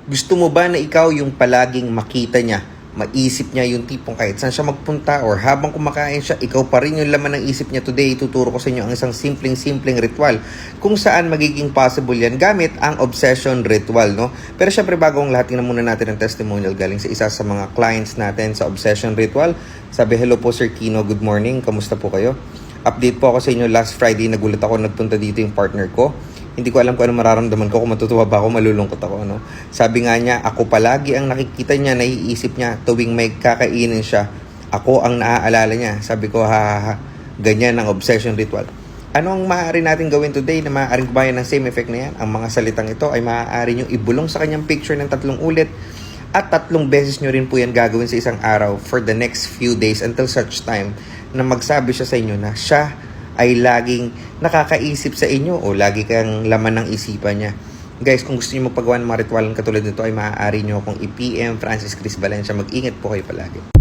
Gusto mo ba na ikaw yung palaging makita niya, maisip niya yung tipong kahit saan siya magpunta or habang kumakain siya, ikaw pa rin yung laman ng isip niya? Today, ituturo ko sa inyo ang isang simpleng ritual kung saan magiging possible yan gamit ang obsession ritual, no? Pero syempre, bago ang lahat, tingnan muna natin ang testimonial galing sa isa sa mga clients natin sa obsession ritual. Sabi, hello po Sir Kino, good morning, kamusta po kayo? Update po ako sa inyo, last Friday, nagulat ako, nagpunta dito yung partner ko. Hindi ko alam kung ano mararamdaman ko, kung matutuwa ba ako, malulungkot ako, no? Sabi nga niya, ako palagi ang nakikita niya, naiisip niya tuwing may kakainin siya. Ako ang naaalala niya. Sabi ko, ha, ganyan ang obsession ritual. Ano ang maaari natin gawin today na maaaring kumain ng same effect na yan? Ang mga salitang ito ay maaari nyo ibulong sa kanyang picture ng 3 ulit at 3 beses nyo rin po yan gagawin sa isang araw for the next few days until such time na magsabi siya sa inyo na siya ay laging nakakaisip sa inyo o lagi kang laman ng isipan niya. Guys, kung gusto niyo magpagawa ng mga ritualan katulad nito ay maaari niyo akong i-PM Francis Chris Valencia. Mag-ingat po kayo palagi.